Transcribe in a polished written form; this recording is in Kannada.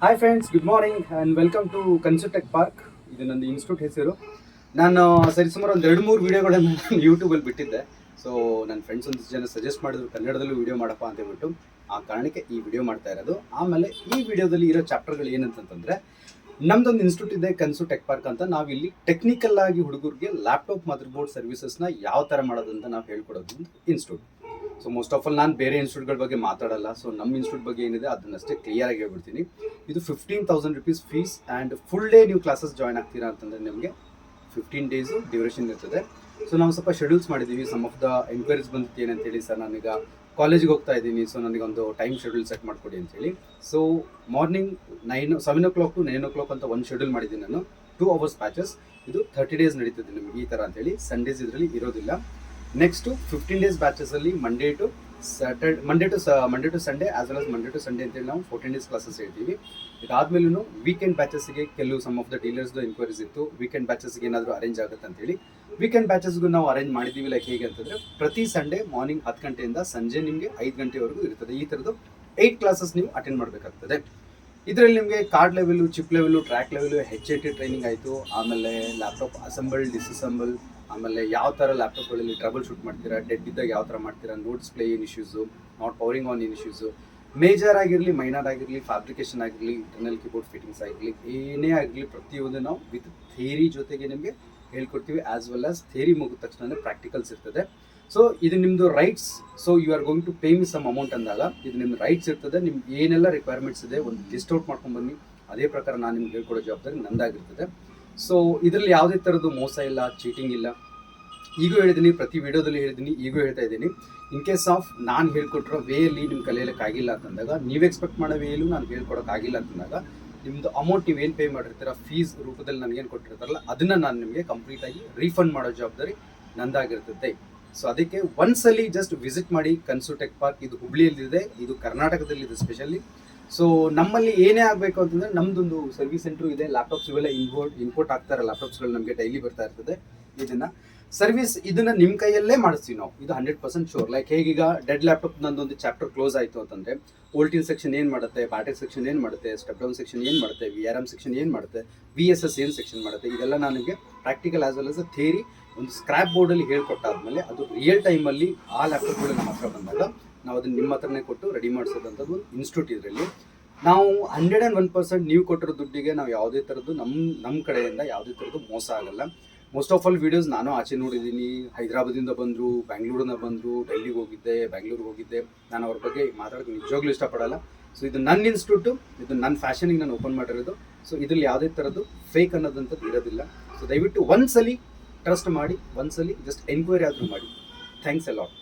Hi friends, good morning and welcome to Kanasu tech park. ಇದು ನನ್ನ ಇನ್ಸ್ಟಿಟ್ಯೂಟ್ ಹೆಸರು. ನಾನು ಸರಿಸುಮಾರು ಒಂದು 2-3 ವೀಡಿಯೋಗಳನ್ನು ನಾನು ಯೂಟ್ಯೂಬಲ್ಲಿ ಬಿಟ್ಟಿದ್ದೆ. ಸೊ ನನ್ನ ಫ್ರೆಂಡ್ಸ್ ಒಂದಿಷ್ಟು ಜನ ಸಜೆಸ್ಟ್ ಮಾಡಿದ್ರು ಕನ್ನಡದಲ್ಲೂ ವೀಡಿಯೋ ಮಾಡಪ್ಪ ಅಂತ ಹೇಳ್ಬಿಟ್ಟು. ಆ ಕಾರಣಕ್ಕೆ ಈ ವಿಡಿಯೋ ಮಾಡ್ತಾ ಇರೋದು. ಆಮೇಲೆ ಈ ವಿಡಿಯೋದಲ್ಲಿ ಇರೋ ಚಾಪ್ಟರ್ಗಳು ಏನಂತಂದರೆ, ನಮ್ದೊಂದು ಇನ್ಸ್ಟಿಟ್ಯೂಟ್ ಇದೆ ಕನಸು ಟೆಕ್ ಪಾರ್ಕ್ ಅಂತ. ನಾವಿಲ್ಲಿ ಟೆಕ್ನಿಕಲ್ ಆಗಿ ಹುಡುಗರಿಗೆ ಲ್ಯಾಪ್ಟಾಪ್ ಮದರ್ ಬೋರ್ಡ್ ಸರ್ವಿಸಸ್ನ ಯಾವ ಥರ ಮಾಡೋದಂತ ನಾವು ಹೇಳ್ಕೊಡೋದು institute. So most of all ನಾನು ಬೇರೆ ಇನ್ಸ್ಟಿಟ್ಯೂಟ್ಗಳ ಬಗ್ಗೆ ಮಾತಾಡಲ್ಲ. ಸೊ ನಮ್ಮ ಇನ್ಸ್ಟಿಟ್ಯೂಟ್ ಬಗ್ಗೆ ಏನಿದೆ ಅದನ್ನಷ್ಟೇ ಕ್ಲಿಯರಾಗಿ ಹೇಳ್ಬಿಡ್ತೀನಿ. ಇದು 15,000 rupees fees and full day ನೀವು ಕ್ಲಾಸಸ್ ಜಾಯ್ನ್ ಆಗ್ತೀರಾ ಅಂತಂದರೆ ನಿಮಗೆ 15 ಡೇಸು ಡ್ಯೂರೇಷನ್ ಇರ್ತದೆ. ಸೊ ನಾವು ಸ್ವಲ್ಪ ಶೆಡ್ಯೂಲ್ಸ್ ಮಾಡಿದ್ದೀವಿ. ಸಮ್ ಆಫ್ ದ ಎಂಕ್ವೈರೀಸ್ ಬಂದಿತ್ತು ಏನಂತೇಳಿ, ಸರ್ ನಾನೀಗ ಕಾಲೇಜಿಗೆ ಹೋಗ್ತಾ ಇದ್ದೀನಿ, ಸೊ ನನಗೊಂದು ಟೈಮ್ ಶೆಡ್ಯೂಲ್ ಸೆಟ್ ಮಾಡಿಕೊಡಿ ಅಂತೇಳಿ. So morning 7 o'clock to 9 o'clock ಅಂತ ಒಂದು ಶೆಡ್ಯೂಲ್ ಮಾಡಿದ್ದೀನಿ ನಾನು. 2 hours ಬ್ಯಾಚಸ್. ಇದು 30 days ನಡೀತದೆ ನಿಮಗೆ ಈ ಥರ ಅಂತೇಳಿ. ಸಂಡೇಸ್ ಇದರಲ್ಲಿ ಇರೋದಿಲ್ಲ. ನೆಕ್ಸ್ಟು 15 days ಬ್ಯಾಚಸಲ್ಲಿ Monday to Sunday as well as Monday to Sunday ಅಂತೇಳಿ ನಾವು 14 days ಕ್ಲಾಸಸ್ ಹೇಳ್ತೀವಿ. ಇದಾದ್ಮೇಲೂ ವೀಕೆಂಡ್ ಬ್ಯಾಚಸ್ಗೆ ಕೆಲವು ಸಮ್ ಆಫ್ ದ ಡೀಲರ್ಸ್ದು ಎನ್ಕ್ವೈರೀಸ್ ಇತ್ತು, ವೀಕೆಂಡ್ ಬ್ಯಾಚಸ್ಗೆ ಏನಾದರೂ ಅರೇಂಜ್ ಆಗುತ್ತೆ ಅಂತೇಳಿ. ವೀಕೆಂಡ್ ಬ್ಯಾಚಸ್ಗೂ ನಾವು ಅರೇಂಜ್ ಮಾಡಿದ್ದೀವಿ. ಲೈಕ್ ಹೇಗೆ ಅಂತಂದರೆ, ಪ್ರತಿ ಸಂಡೇ ಮಾರ್ನಿಂಗ್ 10 ಗಂಟೆಯಿಂದ ಸಂಜೆ ನಿಮಗೆ 5 ಗಂಟೆವರೆಗೂ ಇರ್ತದೆ. ಈ ಥರದ್ದು 8 ಕ್ಲಾಸಸ್ ನೀವು ಅಟೆಂಡ್ ಮಾಡಬೇಕಾಗ್ತದೆ. ಇದರಲ್ಲಿ ನಿಮಗೆ card level, chip level, track level, HIT training ಆಯಿತು. ಆಮೇಲೆ ಲ್ಯಾಪ್ಟಾಪ್ ಅಸೆಂಬಲ್, ಡಿಸ್ಅಸೆಂಬಲ್, ಆಮೇಲೆ ಯಾವ ಥರ ಲ್ಯಾಪ್ಟಾಪ್ಗಳಲ್ಲಿ ಟ್ರಬಲ್ ಶೂಟ್ ಮಾಡ್ತೀರಾ, ಡೆಡ್ ಇದ್ದಾಗ ಯಾವ ಥರ ಮಾಡ್ತೀರಾ, ನೋಟ್ಸ್ ಪ್ಲೇ ಏನು ಇಶ್ಯೂಸು, ನಾಟ್ ಪವರಿಂಗ್ ಆನ್ ಏನು ಇಶ್ಯೂಸು, ಮೇಜರ್ ಆಗಿರಲಿ ಮೈನರ್ ಆಗಿರಲಿ, ಫ್ಯಾಬ್ರಿಕೇಷನ್ ಆಗಿರಲಿ, ಇಂಟರ್ನಲ್ ಕೀಬೋರ್ಡ್ ಫಿಟ್ಟಿಂಗ್ಸ್ ಆಗಿರಲಿ, ಏನೇ ಆಗಲಿ ಪ್ರತಿಯೊಂದು ನಾವು ವಿತ್ ಥಿಯರಿ ಜೊತೆಗೆ ನಿಮಗೆ ಹೇಳ್ಕೊಡ್ತೀವಿ. ಆ್ಯಸ್ ವೆಲ್ ಆಸ್ ಥಿಯರಿ ಮುಗಿದ ತಕ್ಷಣ ಪ್ರಾಕ್ಟಿಕಲ್ಸ್ ಇರ್ತದೆ. ಸೊ ಇದು ನಿಮ್ಮದು rights. So you are going to pay me some amount ಅಂದಾಗ ಇದು ನಿಮ್ಮ ರೈಟ್ಸ್ ಇರ್ತದೆ. ನಿಮ್ಗೆ ಏನೆಲ್ಲ ರಿಕ್ವೈರ್ಮೆಂಟ್ಸ್ ಇದೆ ಒಂದು ಲಿಸ್ಟ್ ಔಟ್ ಮಾಡ್ಕೊಂಡ್ಬನ್ನಿ. ಅದೇ ಪ್ರಕಾರ ನಾನು ನಿಮ್ಗೆ ಹೇಳ್ಕೊಡೋ ಜವಾಬ್ದಾರಿ ನಂದಾಗಿರ್ತದೆ. ಸೊ ಇದರಲ್ಲಿ ಯಾವುದೇ ಥರದ್ದು ಮೋಸ ಇಲ್ಲ, ಚೀಟಿಂಗ್ ಇಲ್ಲ. ಈಗೂ ಹೇಳಿದ್ದೀನಿ, ಪ್ರತಿ ವಿಡಿಯೋದಲ್ಲಿ ಹೇಳಿದ್ದೀನಿ, ಈಗೂ ಹೇಳ್ತಾ ಇದ್ದೀನಿ. ಇನ್ ಕೇಸ್ ಆಫ್ ನಾನು ಹೇಳ್ಕೊಟ್ಟಿರೋ ವೇಯಲ್ಲಿ ನಿಮ್ಮ ಕಲಿಯಲಿಕ್ಕಾಗಿಲ್ಲ ಅಂತಂದಾಗ, ನೀವು ಎಕ್ಸ್ಪೆಕ್ಟ್ ಮಾಡೋ ವೇಯಲ್ಲೂ ನಾನು ಹೇಳ್ಕೊಡೋಕ್ಕಾಗಿಲ್ಲ ಅಂತಂದಾಗ, ನಿಮ್ಮದು ಅಮೌಂಟ್ ನೀವೇನು ಪೇ ಮಾಡಿರ್ತೀರ ಫೀಸ್ ರೂಪದಲ್ಲಿ ನನಗೇನು ಕೊಟ್ಟಿರ್ತಾರಲ್ಲ ಅದನ್ನು ನಾನು ನಿಮಗೆ ಕಂಪ್ಲೀಟಾಗಿ ರೀಫಂಡ್ ಮಾಡೋ ಜವಾಬ್ದಾರಿ ನಂದಾಗಿರ್ತದೆ. ಸೊ ಅದಕ್ಕೆ ಒಂದ್ಸಲಿ ಜಸ್ಟ್ ವಿಸಿಟ್ ಮಾಡಿ ಕನಸು ಟೆಕ್ ಪಾರ್ಕ್. ಇದು ಹುಬ್ಳಿಯಲ್ಲಿದೆ, ಇದು ಕರ್ನಾಟಕದಲ್ಲಿದೆ ಸ್ಪೆಷಲಿ. ಸೊ ನಮ್ಮಲ್ಲಿ ಏನೇ ಆಗಬೇಕು ಅಂತಂದರೆ, ನಮ್ಮದೊಂದು ಸರ್ವಿಸ್ ಸೆಂಟ್ರು ಇದೆ. ಲ್ಯಾಪ್ಟಾಪ್ಸ್ ಇವೆಲ್ಲ ಇಂಪೋರ್ಟ್ ಆಗ್ತಾರೆ. ಲ್ಯಾಪ್ಟಾಪ್ಸ್ಗಳು ನಮಗೆ ಡೈಲಿ ಬರ್ತಾ ಇರ್ತದೆ. ಇದನ್ನು ನಿಮ್ಮ ಕೈಯಲ್ಲೇ ಮಾಡಿಸ್ತೀವಿ ನಾವು. ಇದು 100% ಶೋರ್. ಲೈಕ್ ಹೇಗೀಗ ಡೆಡ್ ಲ್ಯಾಪ್ಟಾಪ್ ನಂದೊಂದು ಚಾಪ್ಟರ್ ಕ್ಲೋಸ್ ಆಯಿತು ಅಂತಂದರೆ, ವೋಲ್ಟೇಜ್ ಸೆಕ್ಷನ್ ಏನು ಮಾಡುತ್ತೆ, ಬ್ಯಾಟರಿ ಸೆಕ್ಷನ್ ಏನು ಮಾಡುತ್ತೆ, ಸ್ಟೆಪ್ ಡೌನ್ ಸೆಕ್ಷನ್ ಏನು ಮಾಡುತ್ತೆ, VRM ಸೆಕ್ಷನ್ ಏನು ಮಾಡುತ್ತೆ, VSS ಏನು ಸೆಕ್ಷನ್ ಮಾಡುತ್ತೆ, ಇದೆಲ್ಲ ನನಗೆ practical as well as theory ಒಂದು ಸ್ಕ್ರ್ಯಾಪ್ ಬೋರ್ಡಲ್ಲಿ ಹೇಳ್ಕೊಟ್ಟಾದ್ಮೇಲೆ ಅದು ರಿಯಲ್ ಟೈಮಲ್ಲಿ ಆ ಲ್ಯಾಪ್ಟಾಪ್ಗಳು ನಮ್ಮ ಹತ್ರ ಬಂದಾಗ ನಾವು ಅದನ್ನು ನಿಮ್ಮ ಹತ್ರನೇ ಕೊಟ್ಟು ರೆಡಿ ಮಾಡಿಸೋದಂಥದ್ದು ಒಂದು ಇನ್ಸ್ಟಿಟ್ಯೂಟ್. ಇದರಲ್ಲಿ ನಾವು 101% ನೀವು ಕೊಟ್ಟಿರೋ ದುಡ್ಡಿಗೆ ನಾವು ಯಾವುದೇ ಥರದ್ದು ನಮ್ಮ ಕಡೆಯಿಂದ ಯಾವುದೇ ಥರದ್ದು ಮೋಸ ಆಗಲ್ಲ. ಮೋಸ್ಟ್ ಆಫ್ ಆಲ್ ವೀಡಿಯೋಸ್ ನಾನು ಆಚೆ ನೋಡಿದ್ದೀನಿ. ಹೈದರಾಬಾದಿಂದ ಬಂದರು, ಬ್ಯಾಂಗ್ಳೂರಿಂದ ಬಂದರು, ಡೆಲ್ಲಿಗೆ ಹೋಗಿದ್ದೆ, ಬ್ಯಾಂಗ್ಳೂರಿಗೆ ಹೋಗಿದ್ದೆ. ನಾನು ಅವ್ರ ಬಗ್ಗೆ ಮಾತಾಡೋಕ್ಕೆ ನಿಜವಾಗ್ಲೂ ಇಷ್ಟಪಡಲ್ಲ. ಸೊ ಇದು ನನ್ನ ಇನ್ಸ್ಟಿಟ್ಯೂಟು, ಇದು ನನ್ನ ಫ್ಯಾಷನಿಗೆ ನಾನು ಓಪನ್ ಮಾಡಿರೋದು. ಸೊ ಇದರಲ್ಲಿ ಯಾವುದೇ ಥರದ್ದು ಫೇಕ್ ಅನ್ನೋದಂಥದ್ದು ಇರೋದಿಲ್ಲ. ಸೊ ದಯವಿಟ್ಟು ಒಂದ್ಸಲಿ ಟ್ರಸ್ಟ್ ಮಾಡಿ, ಒಂದ್ಸಲಿ ಜಸ್ಟ್ ಎನ್ಕ್ವೈರಿ ಆದರೂ ಮಾಡಿ. Thanks a lot.